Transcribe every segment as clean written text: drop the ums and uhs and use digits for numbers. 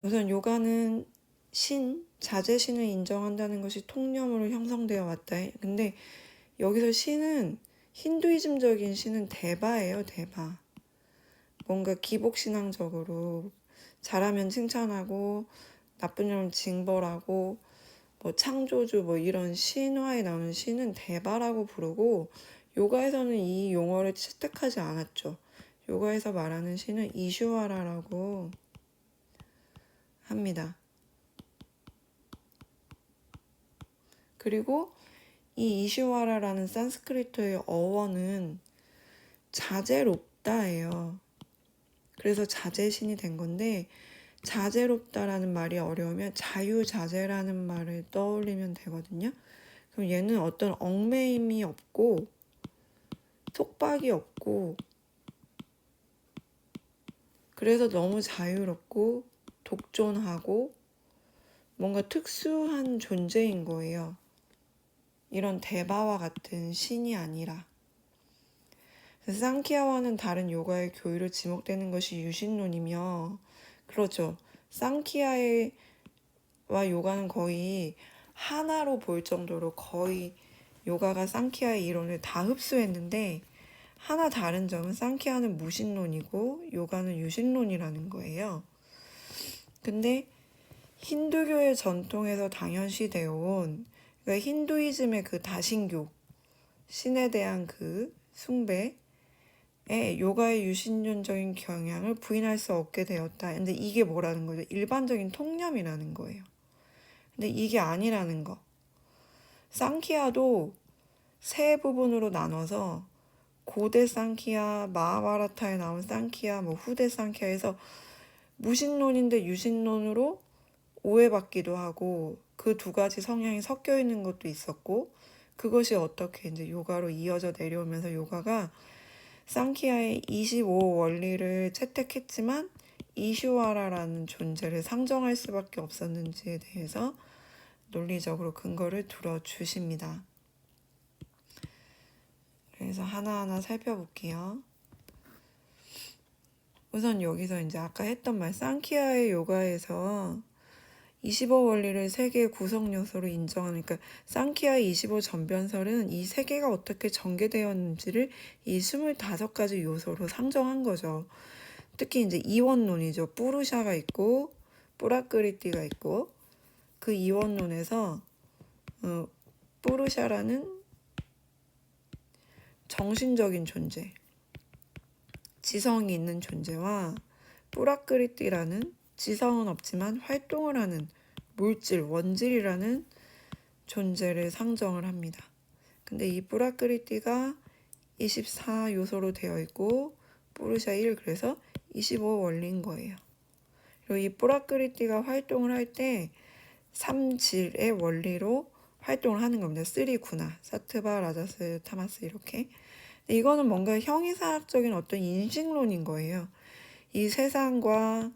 우선 요가는 자제신을 인정한다는 것이 통념으로 형성되어 왔다. 근데 여기서 신은 힌두이즘적인 신은 대바예요, 대바. 뭔가 기복신앙적으로 잘하면 칭찬하고 나쁜 점 징벌하고 뭐 창조주 뭐 이런 신화에 나오는 신은 대바라고 부르고 요가에서는 이 용어를 채택하지 않았죠. 요가에서 말하는 신은 이슈와라라고 합니다. 그리고 이 이슈와라라는 산스크리트의 어원은 자제롭다예요. 그래서 자제신이 된 건데 자제롭다라는 말이 어려우면 자유자재라는 말을 떠올리면 되거든요. 그럼 얘는 어떤 얽매임이 없고 속박이 없고 그래서 너무 자유롭고 독존하고 뭔가 특수한 존재인 거예요. 이런 대바와 같은 신이 아니라. 상키야와는 다른 요가의 교리로 지목되는 것이 유신론이며 그렇죠. 상키야와 요가는 거의 하나로 볼 정도로 거의 요가가 상키야의 이론을 다 흡수했는데 하나 다른 점은 상키야는 무신론이고 요가는 유신론이라는 거예요. 근데 힌두교의 전통에서 당연시 되어 온 그러니까 힌두이즘의 그 다신교 신에 대한 그 숭배에 요가의 유신론적인 경향을 부인할 수 없게 되었다. 근데 이게 뭐라는 거죠? 일반적인 통념이라는 거예요. 근데 이게 아니라는 거. 상키야도 세 부분으로 나눠서 고대 상키야, 마하바라타에 나온 상키야, 뭐 후대 상키야에서 무신론인데 유신론으로 오해받기도 하고 그 두 가지 성향이 섞여 있는 것도 있었고 그것이 어떻게 이제 요가로 이어져 내려오면서 요가가 상키야의 25 원리를 채택했지만 이슈와라라는 존재를 상정할 수밖에 없었는지에 대해서 논리적으로 근거를 들어주십니다. 그래서 하나하나 살펴볼게요. 우선 여기서 이제 아까 했던 말 상키야의 요가에서 25 원리를 세 개의 구성 요소로 인정하니까 상키야의 25 전변설은 이 세 개가 어떻게 전개되었는지를 이 25가지 요소로 상정한 거죠. 특히 이제 이원론이죠. 뿌루샤가 있고 뿌라끄리띠가 있고 그 이원론에서 뿌루샤라는 정신적인 존재, 지성이 있는 존재와 뿌라끄리띠라는 지성은 없지만 활동을 하는 물질, 원질이라는 존재를 상정을 합니다. 근데 이 뿌라끄리띠가 24 요소로 되어 있고 뿌루샤 1 그래서 25 원리인 거예요. 그리고 이 뿌라끄리띠가 활동을 할 때 3질의 원리로 활동을 하는 겁니다. 3구나, 사트바, 라자스, 타마스 이렇게. 이거는 뭔가 형이상학적인 어떤 인식론인 거예요. 이 세상과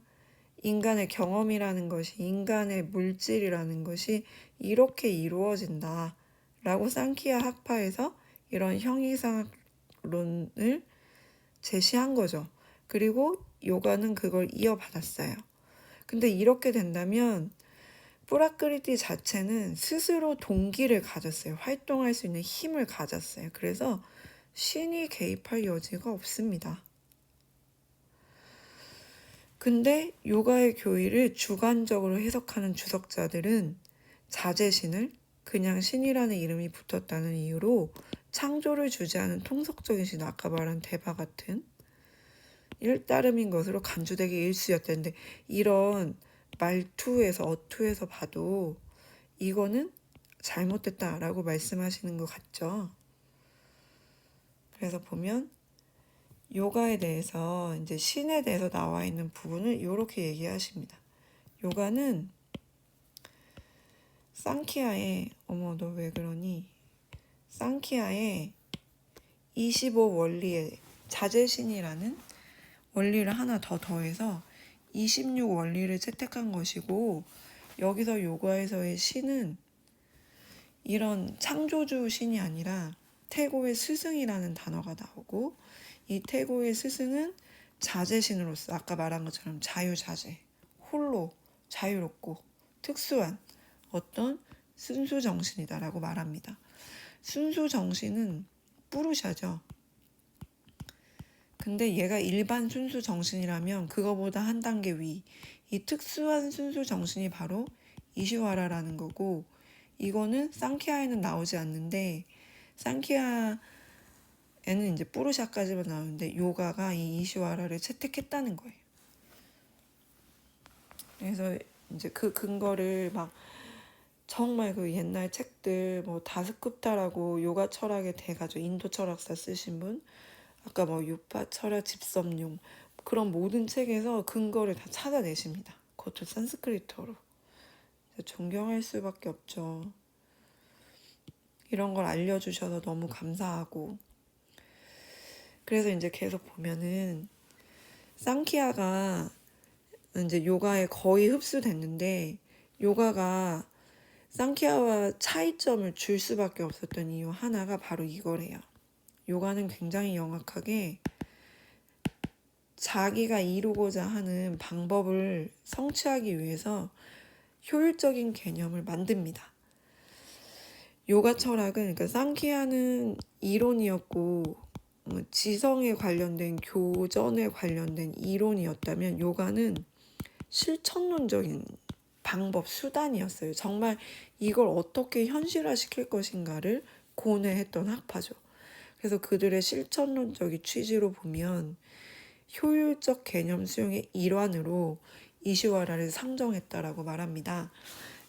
인간의 경험이라는 것이 인간의 물질이라는 것이 이렇게 이루어진다 라고 상키야 학파에서 이런 형이상학론을 제시한 거죠. 그리고 요가는 그걸 이어받았어요. 근데 이렇게 된다면 뿌라끄리띠 자체는 스스로 동기를 가졌어요. 활동할 수 있는 힘을 가졌어요. 그래서 신이 개입할 여지가 없습니다. 근데 요가의 교리를 주관적으로 해석하는 주석자들은 자제신을 그냥 신이라는 이름이 붙었다는 이유로 창조를 주재하는 통속적인 신, 아까 말한 대바 같은 일따름인 것으로 간주되기 일쑤였다는데 이런 말투에서 어투에서 봐도 이거는 잘못됐다라고 말씀하시는 것 같죠. 그래서 보면 요가에 대해서 이제 신에 대해서 나와 있는 부분을 이렇게 얘기하십니다. 요가는 상키야의 어머 너 왜 그러니? 상키야의 25 원리의 자제신이라는 원리를 하나 더 더해서 26 원리를 채택한 것이고 여기서 요가에서의 신은 이런 창조주 신이 아니라 태고의 스승이라는 단어가 나오고 이 태고의 스승은 자제신으로서 아까 말한 것처럼 자유자재, 홀로 자유롭고 특수한 어떤 순수 정신이다라고 말합니다. 순수 정신은 뿌르샤죠. 근데 얘가 일반 순수 정신이라면 그거보다 한 단계 위, 이 특수한 순수 정신이 바로 이시와라라는 거고, 이거는 상키아에는 나오지 않는데, 상키아에는 이제 뿌르샤까지만 나오는데 요가가 이 이시와라를 채택했다는 거예요. 그래서 이제 그 근거를 막 정말 그 옛날 책들 뭐 다스kup타라고 요가 철학의 대가죠. 인도 철학사 쓰신 분, 아까 뭐 유파 철학 집섭용, 그런 모든 책에서 근거를 다 찾아내십니다. 그것도 산스크리트어로. 존경할 수밖에 없죠. 이런 걸 알려주셔서 너무 감사하고. 그래서 이제 계속 보면은 상키아가 이제 요가에 거의 흡수됐는데, 요가가 상키아와 차이점을 줄 수밖에 없었던 이유 하나가 바로 이거래요. 요가는 굉장히 영악하게 자기가 이루고자 하는 방법을 성취하기 위해서 효율적인 개념을 만듭니다. 요가 철학은, 그러니까 상키아는 이론이었고 지성에 관련된, 교전에 관련된 이론이었다면 요가는 실천론적인 방법, 수단이었어요. 정말 이걸 어떻게 현실화시킬 것인가를 고뇌했던 학파죠. 그래서 그들의 실천론적인 취지로 보면 효율적 개념 수용의 일환으로 이시와라를 상정했다라고 말합니다.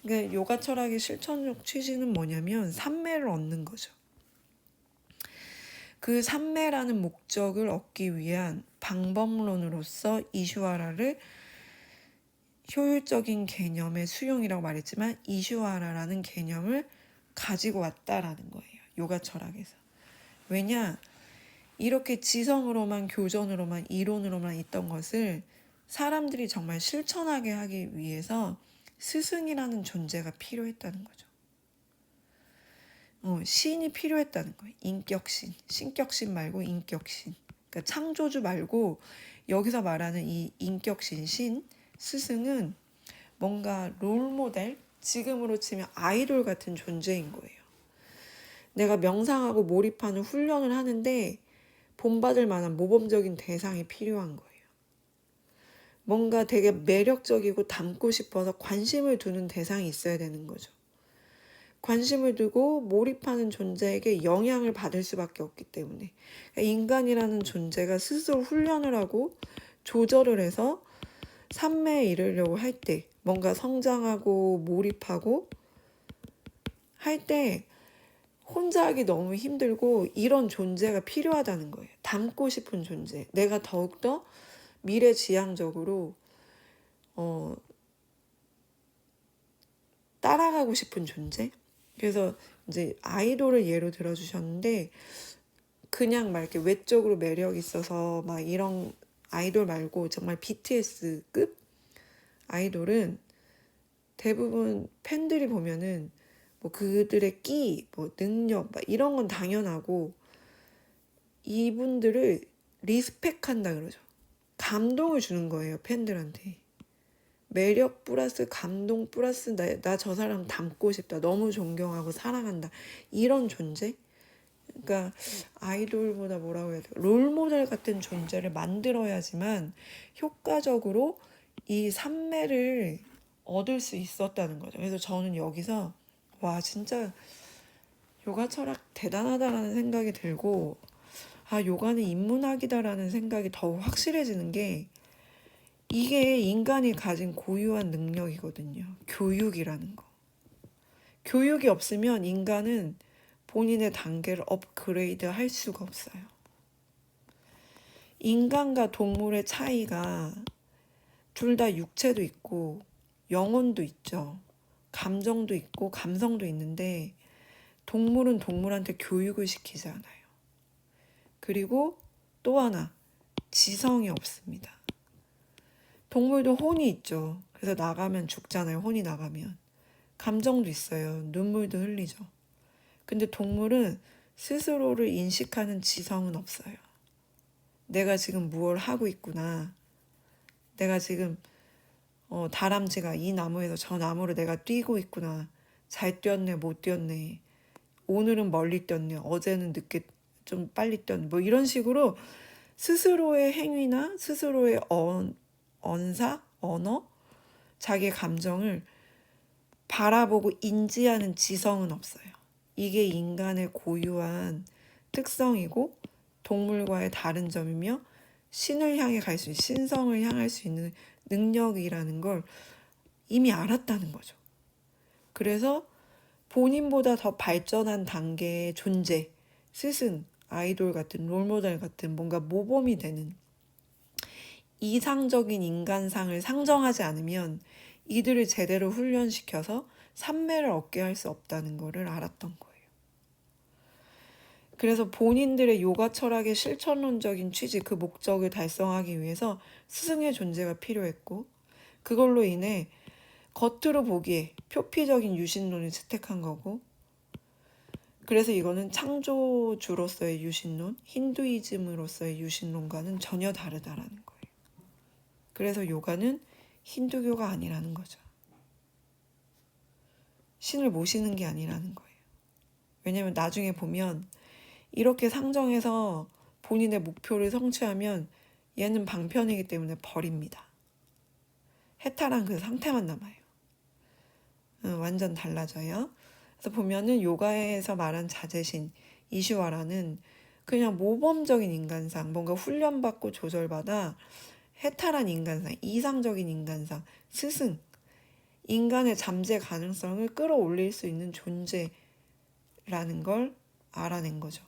그러니까 요가 철학의 실천적 취지는 뭐냐면 삼매를 얻는 거죠. 그 삼매라는 목적을 얻기 위한 방법론으로서 이시와라를 효율적인 개념의 수용이라고 말했지만 이시와라라는 개념을 가지고 왔다라는 거예요. 요가 철학에서. 왜냐? 이렇게 지성으로만, 교전으로만, 이론으로만 있던 것을 사람들이 정말 실천하게 하기 위해서 스승이라는 존재가 필요했다는 거죠. 신이 필요했다는 거예요. 인격신. 신격신 말고 인격신. 그러니까 창조주 말고 여기서 말하는 이 인격신, 신, 스승은 뭔가 롤모델, 지금으로 치면 아이돌 같은 존재인 거예요. 내가 명상하고 몰입하는 훈련을 하는데 본받을 만한 모범적인 대상이 필요한 거예요. 뭔가 되게 매력적이고 닮고 싶어서 관심을 두는 대상이 있어야 되는 거죠. 관심을 두고 몰입하는 존재에게 영향을 받을 수밖에 없기 때문에, 그러니까 인간이라는 존재가 스스로 훈련을 하고 조절을 해서 삼매에 이르려고 할 때, 뭔가 성장하고 몰입하고 할 때 혼자 하기 너무 힘들고 이런 존재가 필요하다는 거예요. 닮고 싶은 존재. 내가 더욱더 미래지향적으로 따라가고 싶은 존재. 그래서 이제 아이돌을 예로 들어주셨는데, 그냥 막 이렇게 외적으로 매력 있어서 막 이런 아이돌 말고 정말 BTS급 아이돌은 대부분 팬들이 보면은 뭐 그들의 끼, 뭐 능력, 막 이런 건 당연하고 이분들을 리스펙한다 그러죠. 감동을 주는 거예요, 팬들한테. 매력 플러스 감동 플러스 나 저 사람 닮고 싶다, 너무 존경하고 사랑한다, 이런 존재. 그러니까 아이돌보다 뭐라고 해야 돼, 롤모델 같은 존재를 만들어야지만 효과적으로 이 삼매를 얻을 수 있었다는 거죠. 그래서 저는 여기서 와, 진짜 요가 철학 대단하다라는 생각이 들고, 요가는 인문학이다라는 생각이 더욱 확실해지는 게, 이게 인간이 가진 고유한 능력이거든요. 교육이라는 거. 교육이 없으면 인간은 본인의 단계를 업그레이드 할 수가 없어요. 인간과 동물의 차이가 둘 다 육체도 있고 영혼도 있죠. 감정도 있고 감성도 있는데 동물은 동물한테 교육을 시키지 않아요. 그리고 또 하나, 지성이 없습니다. 동물도 혼이 있죠. 그래서 나가면 죽잖아요. 혼이 나가면. 감정도 있어요. 눈물도 흘리죠. 근데 동물은 스스로를 인식하는 지성은 없어요. 내가 지금 무엇을 하고 있구나. 내가 지금 다람쥐가 이 나무에서 저 나무로 내가 뛰고 있구나. 잘 뛰었네, 못 뛰었네. 오늘은 멀리 뛰었네. 어제는 늦게 좀 빨리 뛰었네. 뭐 이런 식으로 스스로의 행위나 스스로의 언사, 언어, 자기의 감정을 바라보고 인지하는 지성은 없어요. 이게 인간의 고유한 특성이고 동물과의 다른 점이며 신을 향해 갈 수 있는, 신성을 향할 수 있는 능력이라는 걸 이미 알았다는 거죠. 그래서 본인보다 더 발전한 단계의 존재, 스승, 아이돌 같은 롤모델 같은 뭔가 모범이 되는 이상적인 인간상을 상정하지 않으면 이들을 제대로 훈련시켜서 삼매를 얻게 할 수 없다는 것을 알았던 거예요. 그래서 본인들의 요가 철학의 실천론적인 취지, 그 목적을 달성하기 위해서 스승의 존재가 필요했고, 그걸로 인해 겉으로 보기에 표피적인 유신론을 채택한 거고, 그래서 이거는 창조주로서의 유신론, 힌두이즘으로서의 유신론과는 전혀 다르다라는 거예요. 그래서 요가는 힌두교가 아니라는 거죠. 신을 모시는 게 아니라는 거예요. 왜냐면 나중에 보면 이렇게 상정해서 본인의 목표를 성취하면 얘는 방편이기 때문에 버립니다. 해탈한 그 상태만 남아요. 완전 달라져요. 그래서 보면은 요가에서 말한 자제신, 이슈와라는 그냥 모범적인 인간상, 뭔가 훈련받고 조절받아 해탈한 인간상, 이상적인 인간상, 스승, 인간의 잠재 가능성을 끌어올릴 수 있는 존재라는 걸 알아낸 거죠.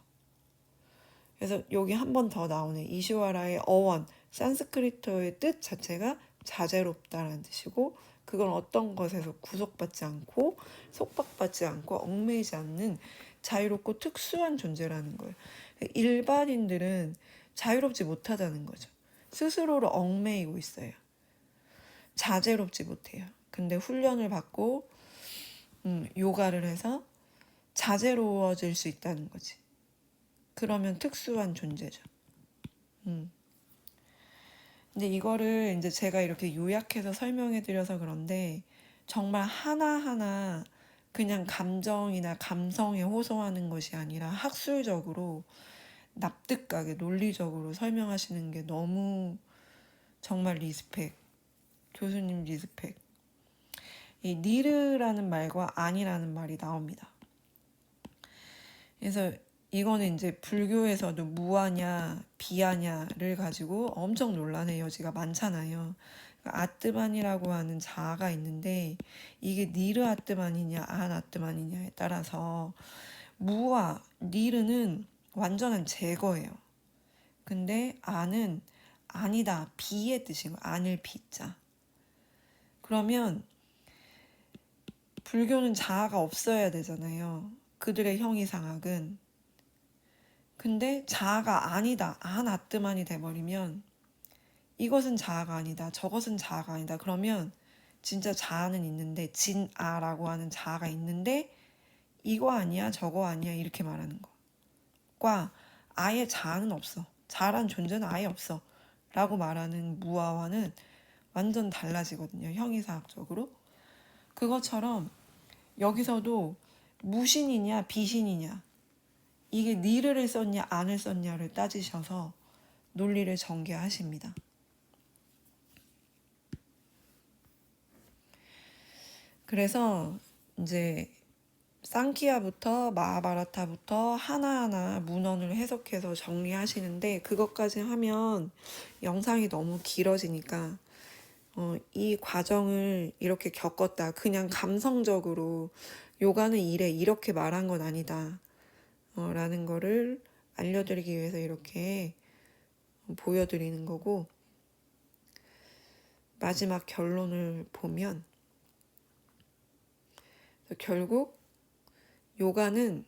그래서 여기 한 번 더 나오네. 이슈와라의 어원, 산스크리트어의 뜻 자체가 자제롭다라는 뜻이고, 그건 어떤 것에서 구속받지 않고 속박받지 않고 얽매이지 않는 자유롭고 특수한 존재라는 거예요. 일반인들은 자유롭지 못하다는 거죠. 스스로를 얽매이고 있어요. 자제롭지 못해요. 근데 훈련을 받고 요가를 해서 자제로워질 수 있다는 거지. 그러면 특수한 존재죠. 근데 이거를 이제 제가 이렇게 요약해서 설명해 드려서 그런데 정말 하나하나 그냥 감정이나 감성에 호소하는 것이 아니라 학술적으로 납득가게 논리적으로 설명하시는 게 너무 정말 리스펙. 교수님 리스펙. 이 니르라는 말과 아니라는 말이 나옵니다. 그래서 이거는 이제 불교에서도 무아냐 비아냐를 가지고 엄청 논란의 여지가 많잖아요. 아뜨만이라고 하는 자아가 있는데 이게 니르 아뜨만이냐 안 아뜨만이냐에 따라서 무아, 니르는 완전한 제거예요. 근데 안은 아니다, 비의 뜻이고 안을 비자. 그러면 불교는 자아가 없어야 되잖아요. 그들의 형이상학은. 근데 자아가 아니다, 안 아뜨만이 돼버리면 이것은 자아가 아니다, 저것은 자아가 아니다. 그러면 진짜 자아는 있는데 진아라고 하는 자아가 있는데 이거 아니야, 저거 아니야 이렇게 말하는 거과 아예 자아는 없어, 자아란 존재는 아예 없어 라고 말하는 무아와는 완전 달라지거든요. 형이상학적으로. 그것처럼 여기서도 무신이냐 비신이냐 이게 니르를 썼냐 안을 썼냐를 따지셔서 논리를 전개하십니다. 그래서 이제 상키야부터 마하바라타부터 하나하나 문헌을 해석해서 정리하시는데 그것까지 하면 영상이 너무 길어지니까 이 과정을 이렇게 겪었다. 그냥 감성적으로 요가는 이래 이렇게 말한 건 아니다. 라는 거를 알려드리기 위해서 이렇게 보여드리는 거고, 마지막 결론을 보면 결국 요가는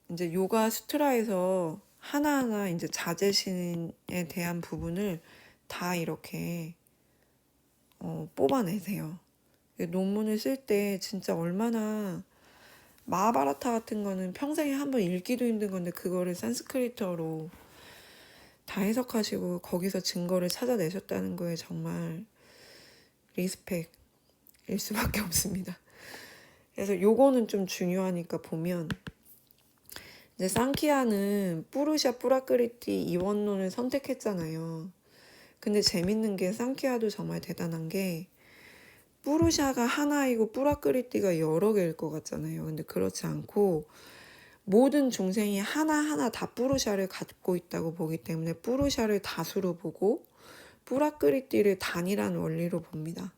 이제 요가 수트라에서 하나하나 이제 자제신에 대한 부분을 다 이렇게 뽑아내세요. 논문을 쓸 때 진짜 얼마나 마하바라타 같은 거는 평생에 한 번 읽기도 힘든 건데 그거를 산스크리트어로 다 해석하시고 거기서 증거를 찾아내셨다는 거에 정말 리스펙. 수밖에 없습니다. 그래서 요거는 좀 중요하니까 보면 이제 상키아는 뿌르샤 뿌라크리티 이원론을 선택했잖아요. 근데 재밌는 게 상키아도 정말 대단한 게 뿌르샤가 하나이고 뿌라크리티가 여러 개일 것 같잖아요. 근데 그렇지 않고 모든 중생이 하나하나 다 뿌르샤를 갖고 있다고 보기 때문에 뿌르샤를 다수로 보고 뿌라크리티를 단이라는 원리로 봅니다.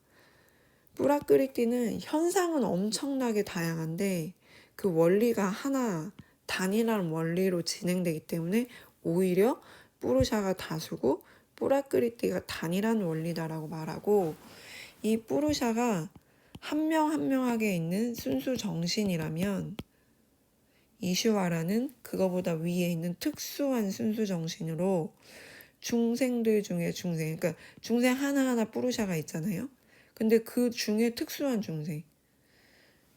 뿌라크리티는 현상은 엄청나게 다양한데 그 원리가 하나 단이라는 원리로 진행되기 때문에 오히려 뿌르샤가 다수고 뿌라크리티가 단이라는 원리다라고 말하고, 이 뿌르샤가 한 명 한 명하게 있는 순수 정신이라면 이슈와라는 그거보다 위에 있는 특수한 순수 정신으로 중생들 중에 중생, 그러니까 중생 하나하나 뿌르샤가 있잖아요. 근데 그 중에 특수한 중생,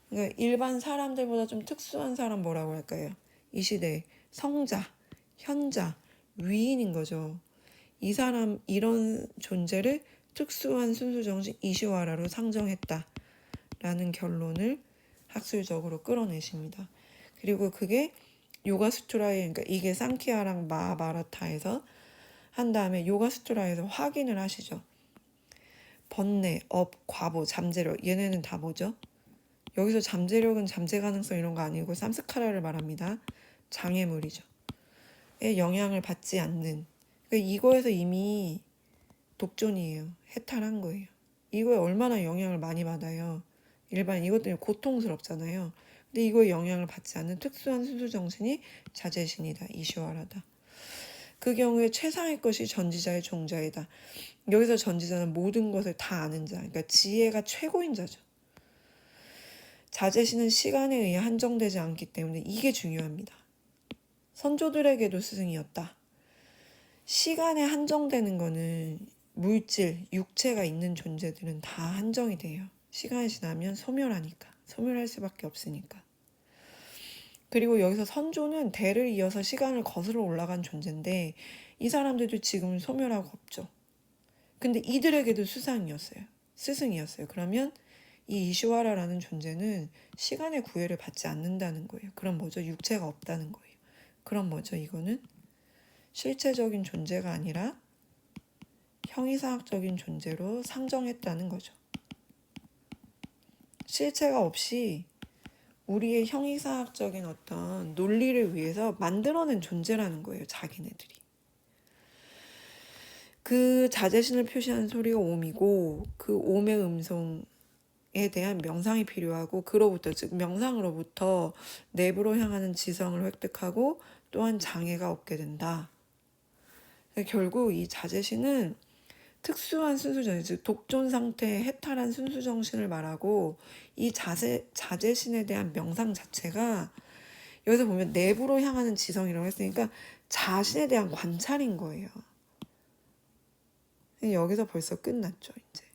그러니까 일반 사람들보다 좀 특수한 사람 뭐라고 할까요? 이 시대에 성자, 현자, 위인인 거죠. 이 사람 이런 존재를 특수한 순수정신 이시와라로 상정했다라는 결론을 학술적으로 끌어내십니다. 그리고 그게 요가수트라에, 그러니까 이게 상키아랑 마하바라타에서 한 다음에 요가수트라에서 확인을 하시죠. 번뇌, 업, 과보, 잠재력, 얘네는 다 뭐죠? 여기서 잠재력은 잠재 가능성 이런 거 아니고 삼스카라를 말합니다. 장애물이죠. 에 영향을 받지 않는. 그러니까 이거에서 이미 독존이에요. 해탈한 거예요. 이거에 얼마나 영향을 많이 받아요. 일반 이것 때문에 고통스럽잖아요. 근데 이거에 영향을 받지 않는 특수한 순수정신이 자제신이다. 이시와라다. 그 경우에 최상의 것이 전지자의 종자이다. 여기서 전지자는 모든 것을 다 아는 자. 그러니까 지혜가 최고인 자죠. 자제신은 시간에 의해 한정되지 않기 때문에 이게 중요합니다. 선조들에게도 스승이었다. 시간에 한정되는 거는 물질, 육체가 있는 존재들은 다 한정이 돼요. 시간이 지나면 소멸하니까. 소멸할 수밖에 없으니까. 그리고 여기서 선조는 대를 이어서 시간을 거슬러 올라간 존재인데 이 사람들도 지금은 소멸하고 없죠. 근데 이들에게도 스승이었어요. 그러면 이 이슈와라라는 존재는 시간의 구애를 받지 않는다는 거예요. 그럼 뭐죠? 육체가 없다는 거예요. 그럼 뭐죠? 이거는 실체적인 존재가 아니라 형이상학적인 존재로 상정했다는 거죠. 실체가 없이 우리의 형이상학적인 어떤 논리를 위해서 만들어낸 존재라는 거예요. 자기네들이. 그 자제신을 표시하는 소리가 옴이고 그 옴의 음성에 대한 명상이 필요하고, 그로부터 즉 명상으로부터 내부로 향하는 지성을 획득하고 또한 장애가 없게 된다. 결국 이 자제신은 특수한 순수정신, 즉 독존 상태의 해탈한 순수정신을 말하고, 이 자제신에 대한 명상 자체가 여기서 보면 내부로 향하는 지성이라고 했으니까 자신에 대한 관찰인 거예요. 여기서 벌써 끝났죠, 이제.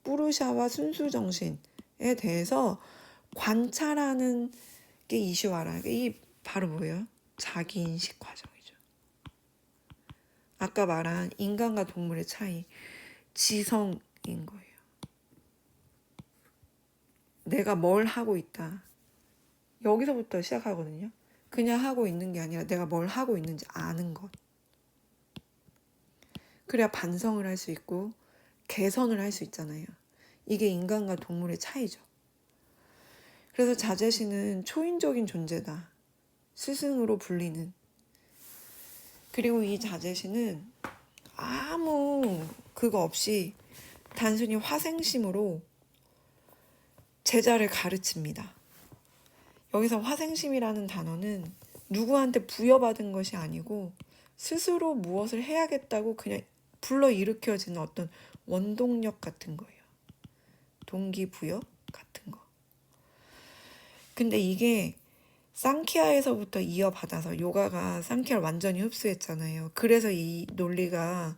뿌르샤와 순수정신에 대해서 관찰하는 게 이슈와라. 이 바로 뭐예요? 자기인식 과정이죠. 아까 말한 인간과 동물의 차이, 지성인 거예요. 내가 뭘 하고 있다. 여기서부터 시작하거든요. 그냥 하고 있는 게 아니라 내가 뭘 하고 있는지 아는 것. 그래야 반성을 할 수 있고 개선을 할 수 있잖아요. 이게 인간과 동물의 차이죠. 그래서 자제신은 초인적인 존재다. 스승으로 불리는. 그리고 이 자제신은 아무 그거 없이 단순히 화생심으로 제자를 가르칩니다. 여기서 화생심이라는 단어는 누구한테 부여받은 것이 아니고 스스로 무엇을 해야겠다고 그냥 불러일으켜지는 어떤 원동력 같은 거예요. 동기부여 같은 거. 근데 이게 상키아에서부터 이어받아서 요가가 상키아를 완전히 흡수했잖아요. 그래서 이 논리가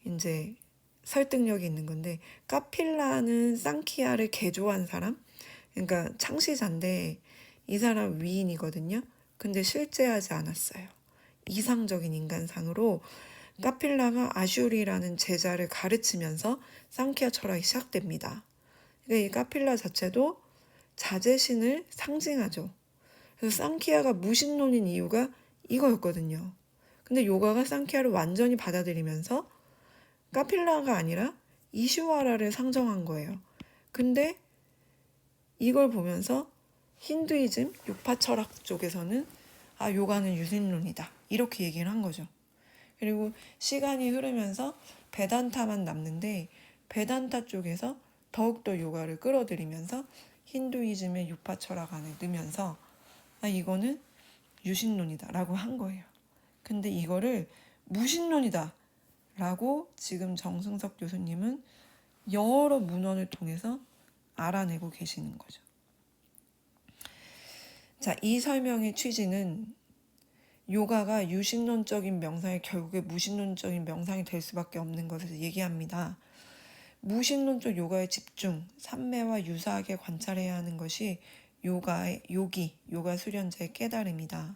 이제 설득력이 있는 건데, 카필라는 상키아를 개조한 사람? 그러니까 창시자인데 이 사람 위인이거든요. 근데 실제하지 않았어요. 이상적인 인간상으로 카필라가 아슈리라는 제자를 가르치면서 상키아 철학이 시작됩니다. 그러니까 이 카필라 자체도 자제신을 상징하죠. 그래서 상키아가 무신론인 이유가 이거였거든요. 근데 요가가 상키아를 완전히 받아들이면서 카필라가 아니라 이슈와라를 상정한 거예요. 근데 이걸 보면서 힌두이즘, 유파 철학 쪽에서는 요가는 유신론이다. 이렇게 얘기를 한 거죠. 그리고 시간이 흐르면서 베단타만 남는데 베단타 쪽에서 더욱더 요가를 끌어들이면서 힌두이즘의 유파 철학 안에 넣으면서 이거는 유신론이다 라고 한 거예요. 근데 이거를 무신론이다 라고 지금 정승석 교수님은 여러 문헌을 통해서 알아내고 계시는 거죠. 자, 이 설명의 취지는 요가가 유신론적인 명상이 결국에 무신론적인 명상이 될 수밖에 없는 것을 얘기합니다. 무신론적 요가의 집중, 삼매와 유사하게 관찰해야 하는 것이 요가 수련자의 깨달음이다.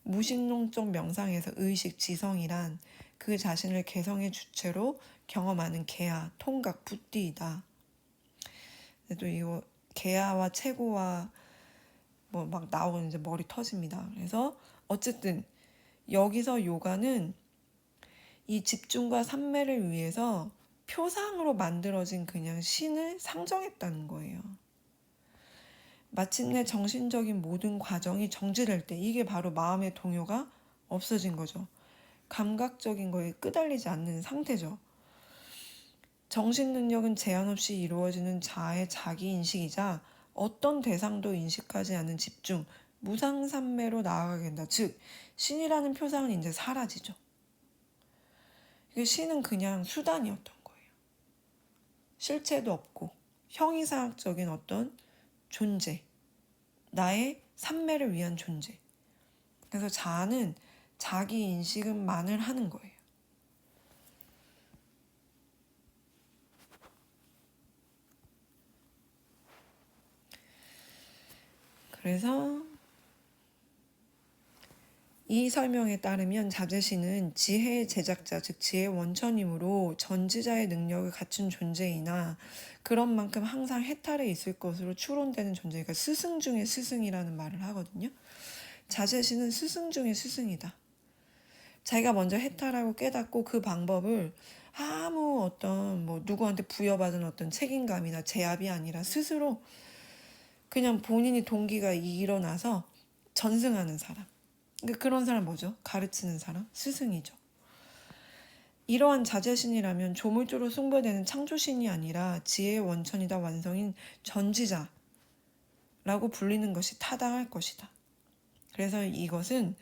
무신론적 명상에서 의식, 지성이란 그 자신을 개성의 주체로 경험하는 개화, 통각, 부띠이다. 또 이거 개화와 체고와 뭐 막 나오는 이제 머리 터집니다. 그래서 어쨌든 여기서 요가는 이 집중과 삼매를 위해서 표상으로 만들어진 그냥 신을 상정했다는 거예요. 마침내 정신적인 모든 과정이 정지될 때 이게 바로 마음의 동요가 없어진 거죠. 감각적인 거에 끄달리지 않는 상태죠. 정신 능력은 제한 없이 이루어지는 자아의 자기 인식이자 어떤 대상도 인식하지 않는 집중, 무상삼매로 나아가게 된다. 즉, 신이라는 표상은 이제 사라지죠. 신은 그냥 수단이었던 거예요. 실체도 없고 형이상학적인 어떤 존재, 나의 삼매를 위한 존재. 그래서 자아는 자기 인식만을 하는 거예요. 그래서 이 설명에 따르면 자제신은 지혜의 제작자, 즉 지혜의 원천이므로 전지자의 능력을 갖춘 존재이나 그런 만큼 항상 해탈에 있을 것으로 추론되는 존재가 스승 중의 스승이라는 말을 하거든요. 자제신은 스승 중의 스승이다. 자기가 먼저 해탈하고 깨닫고 그 방법을 아무 어떤 누구한테 부여받은 어떤 책임감이나 제압이 아니라 스스로 그냥 본인이 동기가 일어나서 전승하는 사람. 그러니까 그런 사람 뭐죠? 가르치는 사람? 스승이죠. 이러한 자제신이라면 조물주로 숭배되는 창조신이 아니라 지혜의 원천이다 완성인 전지자라고 불리는 것이 타당할 것이다. 그래서 이것은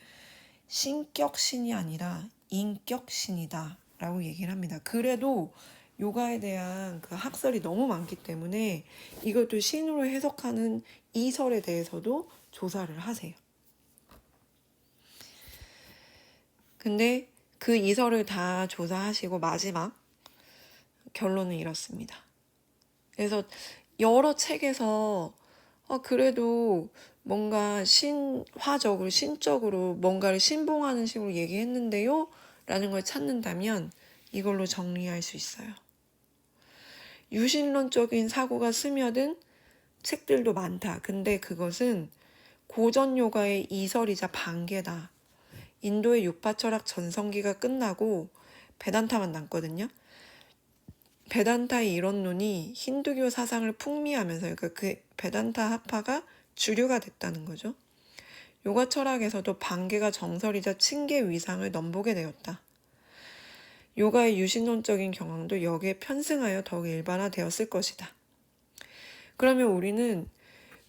신격신이 아니라 인격신이다 라고 얘기를 합니다. 그래도 요가에 대한 그 학설이 너무 많기 때문에 이것도 신으로 해석하는 이설에 대해서도 조사를 하세요. 근데 그 이설을 다 조사하시고 마지막 결론은 이렇습니다. 그래서 여러 책에서 그래도 뭔가 신화적으로 신적으로 뭔가를 신봉하는 식으로 얘기했는데요 라는 걸 찾는다면 이걸로 정리할 수 있어요. 유신론적인 사고가 스며든 책들도 많다. 근데 그것은 고전 요가의 이설이자 반개다. 인도의 유파 철학 전성기가 끝나고 베단타만 남거든요. 베단타의 이론론이 힌두교 사상을 풍미하면서 그러니까 그 베단타 학파가 주류가 됐다는 거죠. 요가 철학에서도 반개가 정설이자 칭계 위상을 넘보게 되었다. 요가의 유신론적인 경향도 여기에 편승하여 더욱 일반화되었을 것이다. 그러면 우리는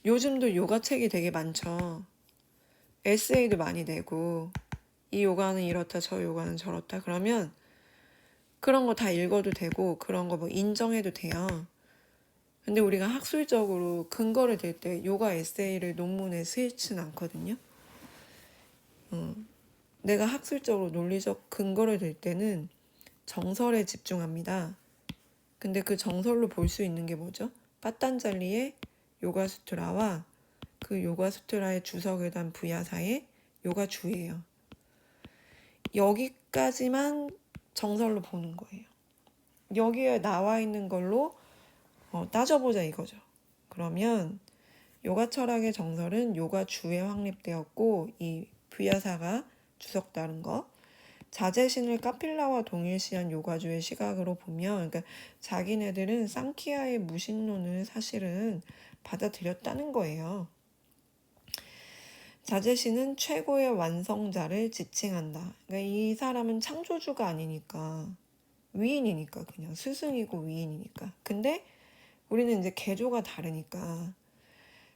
요즘도 요가 책이 되게 많죠. 에세이도 많이 내고 이 요가는 이렇다 저 요가는 저렇다 그러면 그런 거 다 읽어도 되고 그런 거 인정해도 돼요. 근데 우리가 학술적으로 근거를 댈 때 요가 에세이를 논문에 쓰지는 않거든요. 내가 학술적으로 논리적 근거를 댈 때는 정설에 집중합니다. 근데 그 정설로 볼 수 있는 게 뭐죠? 빠딴잘리의 요가수트라와 그 요가수트라의 주석을 단 부야사의 요가주예요. 여기까지만 정설로 보는 거예요. 여기에 나와 있는 걸로 따져보자 이거죠. 그러면 요가 철학의 정설은 요가주에 확립되었고 이 부야사가 주석 따른 거. 자제신을 카필라와 동일시한 요가주의 시각으로 보면, 그러니까 자기네들은 쌍키아의 무신론을 사실은 받아들였다는 거예요. 자제신은 최고의 완성자를 지칭한다. 그러니까 이 사람은 창조주가 아니니까, 위인이니까, 그냥 스승이고 위인이니까. 근데 우리는 이제 개조가 다르니까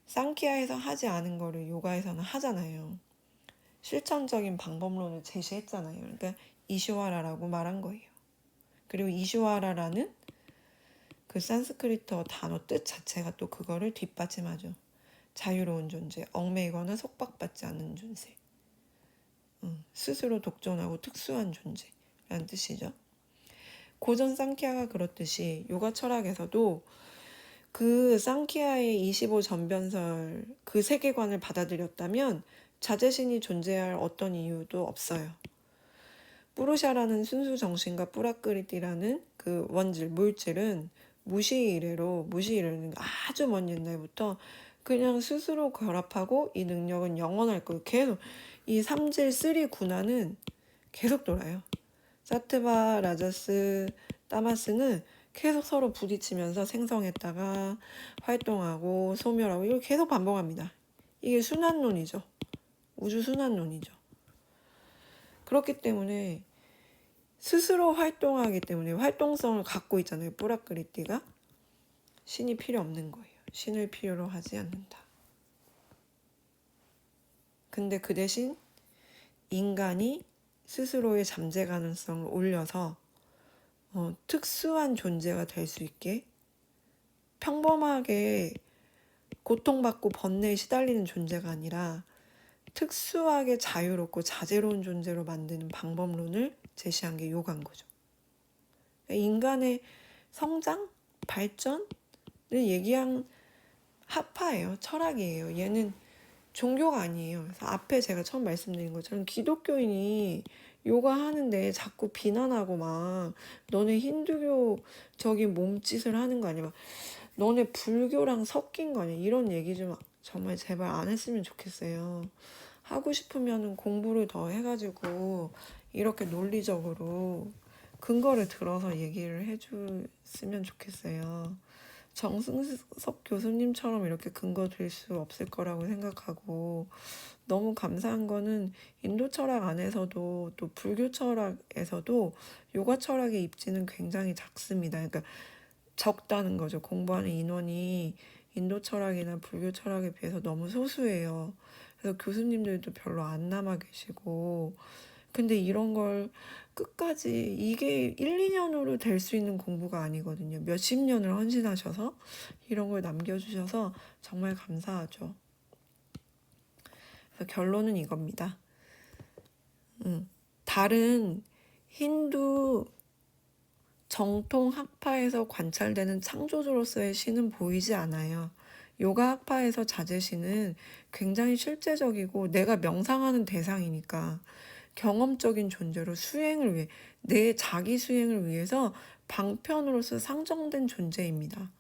쌍키아에서 하지 않은 거를 요가에서는 하잖아요. 실천적인 방법론을 제시했잖아요. 그러니까 이슈와라라고 말한 거예요. 그리고 이슈와라라는 그 산스크리트어 단어 뜻 자체가 또 그거를 뒷받침하죠. 자유로운 존재, 얽매이거나 속박받지 않는 존재, 스스로 독존하고 특수한 존재라는 뜻이죠. 고전 쌍키아가 그렇듯이 요가 철학에서도 그 쌍키아의 25 전변설 그 세계관을 받아들였다면 자제신이 존재할 어떤 이유도 없어요. 뿌루샤라는 순수 정신과 뿌라크리티라는 그 원질, 물질은 무시이래는 아주 먼 옛날부터 그냥 스스로 결합하고 이 능력은 영원할 거예요. 계속 이 삼질 쓰리 군화는 계속 돌아요. 사트바, 라자스, 타마스는 계속 서로 부딪히면서 생성했다가 활동하고 소멸하고 이걸 계속 반복합니다. 이게 순환론이죠. 우주 순환론이죠. 그렇기 때문에 스스로 활동하기 때문에 활동성을 갖고 있잖아요. 뿌라크리티가. 신이 필요 없는 거예요. 신을 필요로 하지 않는다. 근데 그 대신 인간이 스스로의 잠재 가능성을 올려서 특수한 존재가 될 수 있게, 평범하게 고통받고 번뇌에 시달리는 존재가 아니라 특수하게 자유롭고 자제로운 존재로 만드는 방법론을 제시한 게 요가인 거죠. 인간의 성장, 발전을 얘기한 학파예요. 철학이에요. 얘는 종교가 아니에요. 그래서 앞에 제가 처음 말씀드린 것처럼 기독교인이 요가 하는데 자꾸 비난하고 막 너네 힌두교적인 몸짓을 하는 거 아니야? 막 너네 불교랑 섞인 거 아니야? 이런 얘기 좀 정말 제발 안 했으면 좋겠어요. 하고 싶으면 공부를 더 해가지고 이렇게 논리적으로 근거를 들어서 얘기를 해줬으면 좋겠어요. 정승석 교수님처럼 이렇게 근거 들 수 없을 거라고 생각하고, 너무 감사한 거는 인도 철학 안에서도 또 불교 철학에서도 요가 철학의 입지는 굉장히 작습니다. 그러니까 적다는 거죠. 공부하는 인원이 인도 철학이나 불교 철학에 비해서 너무 소수예요. 그래서 교수님들도 별로 안 남아 계시고, 근데 이런 걸 끝까지 이게 1, 2년으로 될 수 있는 공부가 아니거든요. 몇십 년을 헌신하셔서 이런 걸 남겨주셔서 정말 감사하죠. 그래서 결론은 이겁니다. 다른 힌두 정통 학파에서 관찰되는 창조주로서의 신은 보이지 않아요. 요가 학파에서 자제신은 굉장히 실제적이고 내가 명상하는 대상이니까 경험적인 존재로 수행을 위해, 내 자기 수행을 위해서 방편으로서 상정된 존재입니다.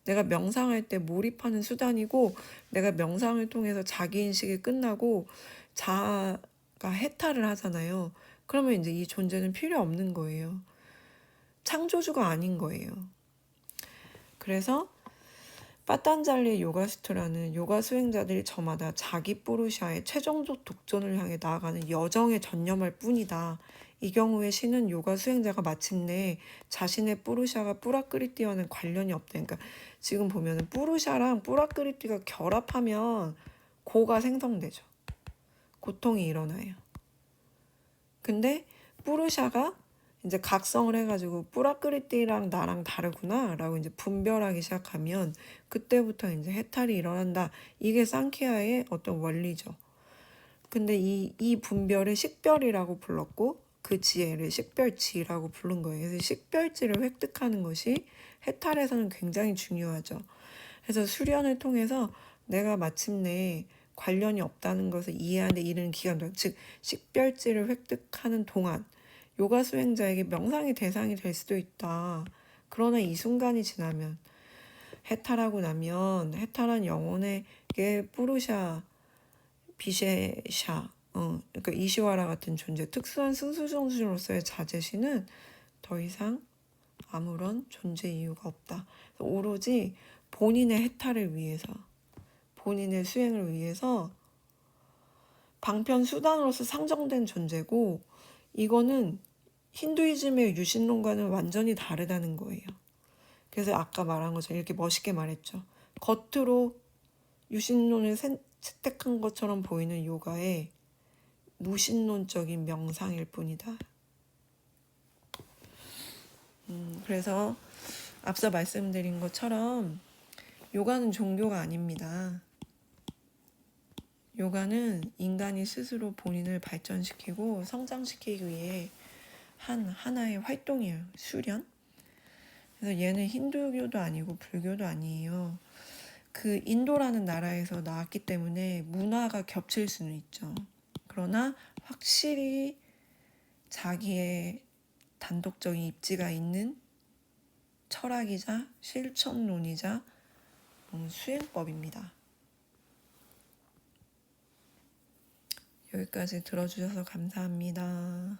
내가 명상할 때 몰입하는 수단이고, 내가 명상을 통해서 자기인식이 끝나고 자아가 해탈을 하잖아요. 그러면 이제 이 존재는 필요 없는 거예요. 창조주가 아닌 거예요. 그래서 파탄잘리 요가스트라는 요가 수행자들이 저마다 자기 뿌루샤의 최종적 독존을 향해 나아가는 여정에 전념할 뿐이다. 이 경우에 신은 요가 수행자가 마침내 자신의 뿌루샤가 뿌라크리티와는 관련이 없다. 그러니까 지금 보면은 뿌루샤랑 뿌라크리티가 결합하면 고가 생성되죠. 고통이 일어나요. 근데 뿌루샤가 이제 각성을 해가지고 뿌라크리티랑 나랑 다르구나 라고 이제 분별하기 시작하면 그때부터 이제 해탈이 일어난다. 이게 쌍키아의 어떤 원리죠. 근데 이 분별을 식별이라고 불렀고 그 지혜를 식별지라고 부른 거예요. 그래서 식별지를 획득하는 것이 해탈에서는 굉장히 중요하죠. 그래서 수련을 통해서 내가 마침내 관련이 없다는 것을 이해하는 데 이르는 기간 동안, 즉 식별지를 획득하는 동안 요가 수행자에게 명상의 대상이 될 수도 있다. 그러나 이 순간이 지나면, 해탈하고 나면, 해탈한 영혼에게 뿌르샤, 비셰샤, 그러니까 이시와라 같은 존재, 특수한 승수정신으로서의 자제시는 더 이상 아무런 존재 이유가 없다. 오로지 본인의 해탈을 위해서, 본인의 수행을 위해서 방편 수단으로서 상정된 존재고, 이거는 힌두이즘의 유신론과는 완전히 다르다는 거예요. 그래서 아까 말한 것처럼 이렇게 멋있게 말했죠. 겉으로 유신론을 채택한 것처럼 보이는 요가의 무신론적인 명상일 뿐이다. 그래서 앞서 말씀드린 것처럼 요가는 종교가 아닙니다. 요가는 인간이 스스로 본인을 발전시키고 성장시키기 위해 한 하나의 활동이에요. 수련. 그래서 얘는 힌두교도 아니고 불교도 아니에요. 그 인도라는 나라에서 나왔기 때문에 문화가 겹칠 수는 있죠. 그러나 확실히 자기의 단독적인 입지가 있는 철학이자 실천론이자 수행법입니다. 여기까지 들어주셔서 감사합니다.